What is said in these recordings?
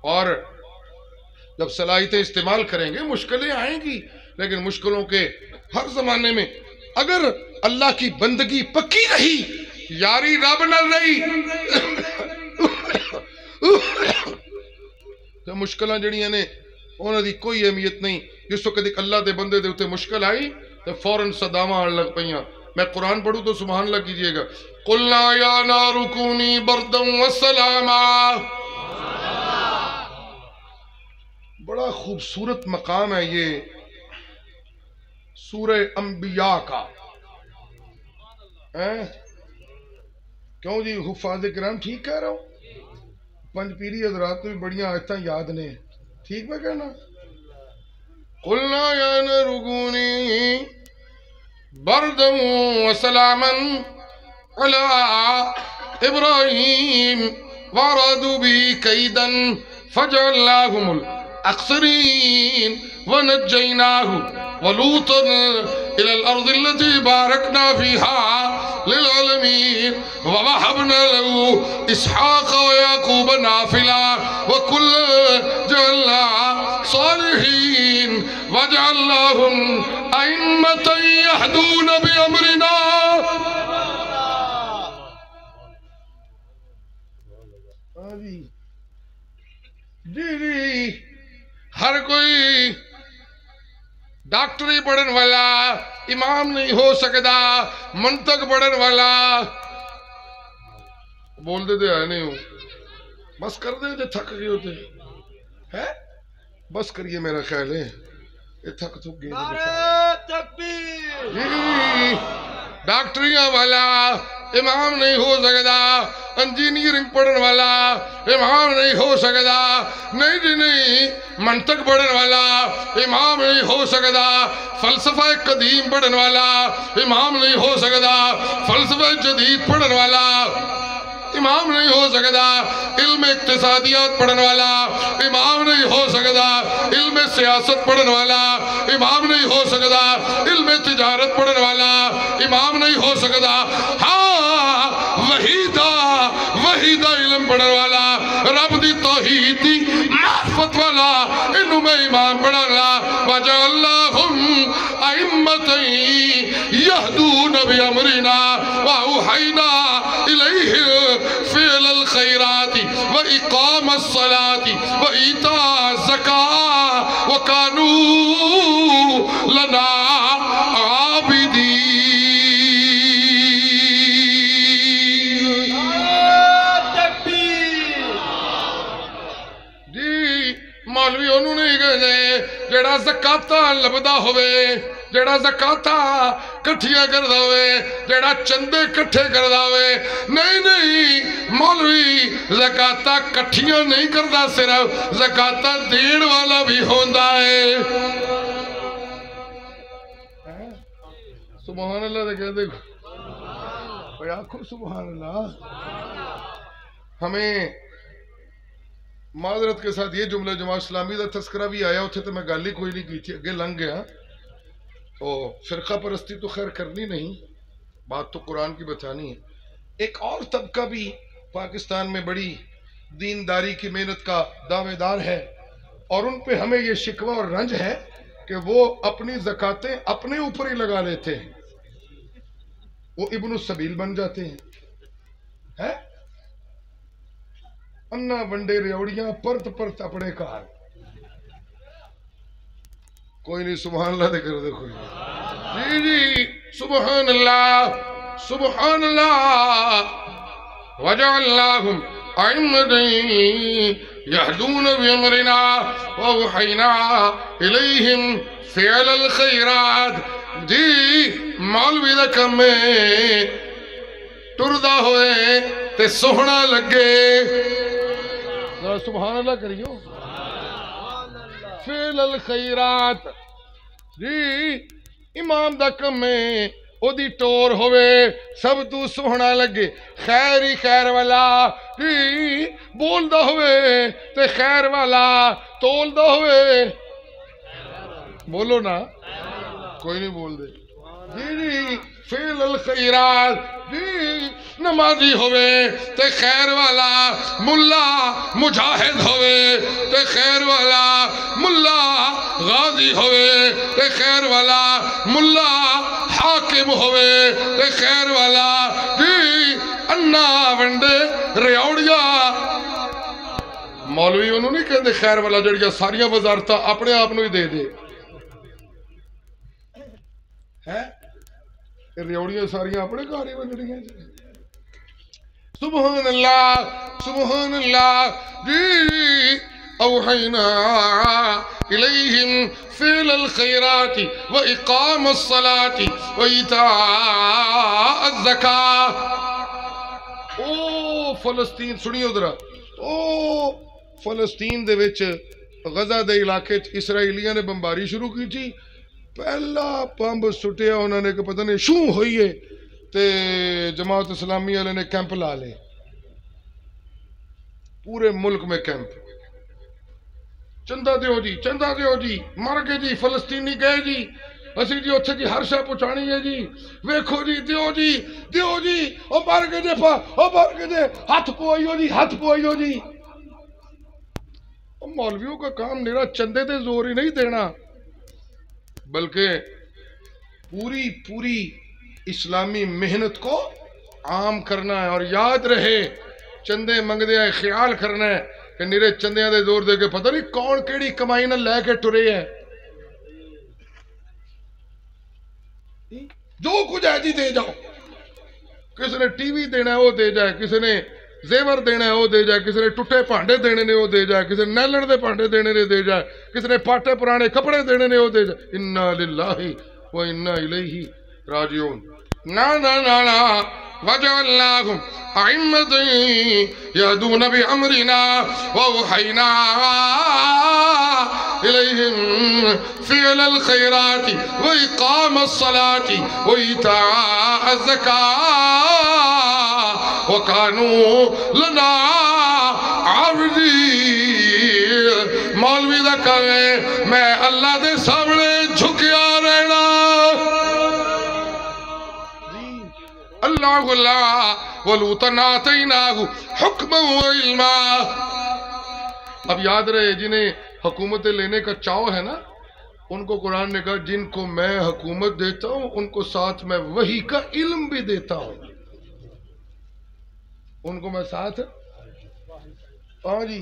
اور جب صلاحیتیں استعمال کریں گے مشکلیں آئیں گی، لیکن مشکلوں کے ہر زمانے میں اگر اللہ کی بندگی پکی رہی، یاری رب نال رہی تو مشکلاں جڑیاں نے انہاں دی کوئی اہمیت نہیں۔ جس وقت ایک اللہ دے بندے دے اوتے مشکل آئی تو فوراً صداواں آن لگ پیاں۔ میں قرآن پڑھوں تو سبحان اللہ کیجئے گا۔ قُلْنَا يَا نَارُ كُونِي بَرْدًا وَسَلَامًا۔ بڑا خوبصورت مقام ہے یہ سورہ انبیاء کا۔ کیوں جی حفاظ کرام ٹھیک کہہ رہا ہوں؟ پنج پیری حضرات کو بھی بڑیاں آیتاں یاد نے، ٹھیک میں کہنا؟ قُلْنَا يَا نَارُ كُونِي بَرْدًا وَسَلَامًا عَلَىٰ إِبْرَاهِيمَ وَأَرَادُوا بِهِ كَيْدًا فَجَعَلْنَاهُمُ الْأَخْسَرِينَ وَنَجَّيْنَاهُ وَلُوطًا إِلَى الْأَرْضِ الَّتِي بَارَكْنَا فِيهَا لِلْعَالَمِينَ وَوَهَبْنَا لَهُ إِسْحَاقَ وَيَعْقُوبَ نَافِلًا وَكُلًّا جَعَلْنَا صَالِحِينَ وَجَعَلْنَاهُمْ أَئِمَّةً يَهْدُونَ بِأَمْرِنَا۔ جی ہر کوئی ڈاکٹری پڑھن والا امام نہیں ہو سکتا، منطق پڑھن والا بول دے آئے نہیں ہوں، بس کر دے جو تھک گئے ہوتے ہے، بس کریے میرا خیال ہے یہ تھک گئے۔ نعرہ تکبیر۔ ڈاکٹریاں والا امام نہیں ہو سکتا، انجینئرنگ پڑھن والا امام نہیں ہو سکتا، نہیں جی نہیں، منطق پڑھن والا امام نہیں ہو سکتا، فلسفہ قدیم پڑھن والا امام نہیں ہو سکتا، فلسفہ جدید پڑھن والا امام نہیں ہو سکتا، علم اقتصادیات پڑھن والا امام نہیں ہو سکتا، علم سیاست پڑھن والا امام نہیں ہو سکتا، علم تجارت پڑھن والا امام نہیں ہو سکتا، ہاں وحیدہ علم پڑھن والا رب دی توحید دی معرفت والا انہوں میں امام پڑھن والا وَجَعَلْنَاهُمْ أَئِمَّةً يَهْدُونَ بِأَمْرِنَا وَأَوْحَيْنَا إِلَيْهِمْ فِعْلَ الْخَيْرَاتِ وَإِقَامَ الصَّلَاةِ وَإِيتَاءَ الزَّكَاةِ وَكَانُوا لَنَا عَابِدِينَ۔ مولوی انہوں نے کہے جڑا زکاتاں لبدا ہوئے، جڑا زکاتاں کٹھیاں کردا ہوئے، جڑا چندے کٹھے کردا ہوئے، نہیں مولوی زکاتاں کٹھیاں نہیں کردا، صرف زکاتاں دین والا بھی ہوندا ہے۔ سبحان اللہ دے کہہ دیکھو، آنکھو سبحان اللہ۔ ہمیں معذرت کے ساتھ یہ جملہ جماعت اسلامی دا تذکرہ بھی آیا ہوتے تو میں گالی کوئی نہیں کی تھی، اگے لنگ گیا، تو فرقہ پرستی تو خیر کرنی نہیں، بات تو قرآن کی بتانی ہے۔ ایک اور طبقہ بھی پاکستان میں بڑی دینداری کی محنت کا دعوے دار ہے، اور ان پہ ہمیں یہ شکوہ اور رنج ہے کہ وہ اپنی زکاتیں اپنے اوپر ہی لگا لیتے ہیں، وہ ابن السبیل بن جاتے ہیں، انہ ونڈے ریوڑیاں پرت پرت اپنے کار۔ کوئی نہیں سبحان اللہ دے کر دیکھو، جی سبحان اللہ سبحان اللہ۔ وَجَعَلْنَاهُمْ أَئِمَّةً يَهْدُونَ بِأَمْرِنَا وَأَوْحَيْنَا إِلَيْهِمْ فِعْلَ الْخَيْرَاتِ۔ جی مولوی دا کم میں ٹردہ ہوئے تے سوہنا لگے، سبحان اللہ کریو، فعل الخیرات۔ جی امام دا کم میں او دی ٹور ہوئے، سب تو سوہنا لگے، خیر ہی خیر والا، جی بول دا ہوئے تے خیر والا، تول دا ہوئے، بولو نا، کوئی نہیں بول دے، جی فعل الخیرات۔ نمازی ہوئے تے خیر والا ملا مجاہد ہوئے تے خیر والا ملا غازی ہوئے تے خیر والا ملا حاکم ہوئے تے خیر والا انا ونڈے ریوڑیا مولوی انہوں نہیں کہتے خیر والا جڑیا ساریاں وزارتہ اپنے آپ نو ہی دے دے ریوڑیاں ساریاں اپنے کاری ونڈڑیاں سبحان اللہ جی اوحینا الیہم فعل الخیرات و اقام الصلاة و ایتاء الزکاة او فلسطین سنیو ذرا او فلسطین دے وچ غزہ دے علاقے اسرائیلیاں نے بمباری شروع کی تھی پہلا پمب سٹیا انہوں نے کہ پتہ نہیں شوں ہوئی ہے تے جماعت اسلامی والے نے کیمپ لا لے پورے ملک میں کیمپ چندہ دیو جی مر گئے جی فلسطینی گئے جی اسی جی اتھے جی ہر شے پہنچانی ہے جی ویکھو جی دیو جی او مر گئے جی ہاتھ پوائیو جی مولویوں کا کام نیرا چندے دے زور ہی نہیں دینا بلکہ پوری اسلامی محنت کو عام کرنا ہے اور یاد رہے چندے منگ دیا خیال کرنا ہے کہ نیرے چندیاں دے زور دے کے پتہ نہیں کون کیڑی کمائی نہ لے کے ٹرے ہے جو کچھ ہے جی دے جاؤ کسی نے ٹی وی دینا ہے وہ دے جائے کسی نے زیور دینا ہے وہ دے جائے کسی نے ٹوٹے پانڈے دینے نے وہ دے جائے کسی نے نیلن دے پانڈے دینے نے دے جائے کسی نے پاٹے پرانے کپڑے دینے نے وہ دے جائے انا للہ و انا الیہ راجعون نا وجعلناهم أئمة يهدون بأمرنا وأوحينا إليهم فعل الخيرات وإقام الصلاة وإيتاء الزكاة وكانوا لنا عابدين مولوی دا کہے میں اللہ دے سامنے جھکیا رہنا اللہ وَلُوطًا آتَيْنَاهُ حُكْمًا وَعِلْمًا اب یاد رہے جنہیں حکومت لینے کا چاؤ ہے نا ان کو قرآن نے کہا جن کو میں حکومت دیتا ہوں ان کو ساتھ میں وحی کا علم بھی دیتا ہوں ان کو میں ساتھ جی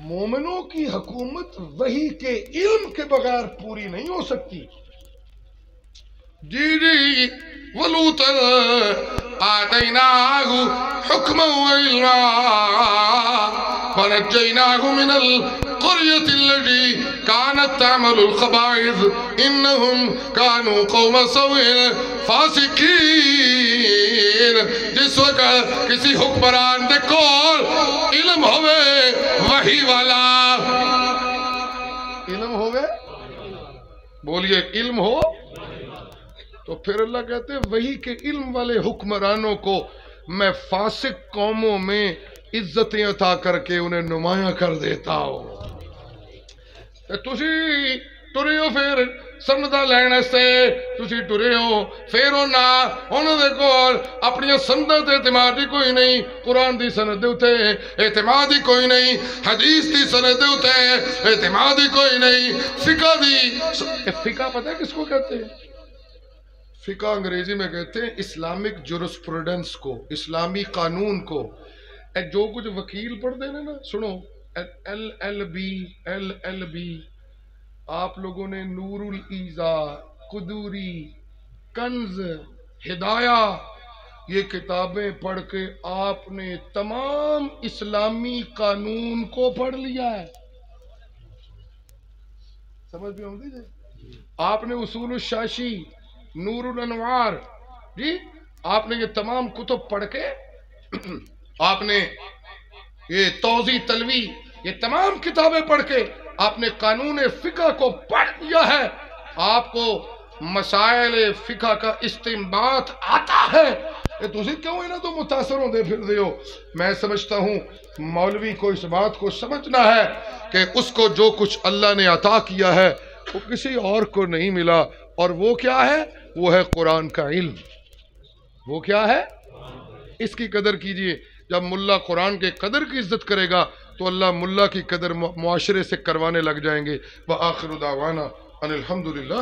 مومنوں کی حکومت وحی کے علم کے بغیر پوری نہیں ہو سکتی جی وَلُوطًا آتَيْنَاهُ حُكْمًا وَعِلْمًا وَنَجَّيْنَاهُ مِنَ الْقَرْيَةِ الَّتِي كَانَتْ تَعْمَلُ الْخَبَائِثَ إِنَّهُمْ كَانُوا قَوْمَ سَوْءٍ فَاسِقِينَ جس وقت کسی حکمران دے کول علم ہوئے وحی والا علم ہوئے بولیے علم ہو تو پھر اللہ کہتے ہیں وہی کے علم والے حکمرانوں کو میں فاسق قوموں میں عزتیں عطا کر کے انہیں نمایاں کر دیتا ہوں تسی ٹرے ہو پھر سندہ لینے سے تسی ٹرے ہو پھر انہوں نے کول اپنی سندہ اعتمادی کوئی نہیں قرآن دی سند ہوتے اعتمادی کوئی نہیں حدیث دی سند ہوتے اعتمادی کوئی نہیں فقہ دی فقہ پتہ ہے کس کو کہتے ہیں فقہ انگریزی میں کہتے ہیں اسلامک جورسپروڈنس کو اسلامی قانون کو جو کچھ وکیل پڑھ دینے نا سنو LLB آپ لوگوں نے نور الایزا قدوری کنز ہدایہ یہ کتابیں پڑھ کے آپ نے تمام اسلامی قانون کو پڑھ لیا ہے سمجھ بھی ہوں گی جی آپ نے اصول الشاشی نور الانوار جی آپ نے یہ تمام کتب پڑھ کے آپ نے یہ توضیح تلوی یہ تمام کتابیں پڑھ کے آپ نے قانون فقہ کو پڑھ لیا ہے آپ کو مسائل فقہ کا استنباط آتا ہے تُسی کیوں ہے نا تو متاثر ہوں دے پھر دیو میں سمجھتا ہوں مولوی کو اس بات کو سمجھنا ہے کہ اس کو جو کچھ اللہ نے عطا کیا ہے وہ کسی اور کو نہیں ملا اور وہ کیا ہے وہ ہے قرآن کا علم وہ کیا ہے؟ اس کی قدر کیجئے. جب ملا قرآن کے قدر کی عزت کرے گا تو اللہ ملا کی قدر معاشرے سے کروانے لگ جائیں گے. وآخر دعوانا ان الحمدللہ.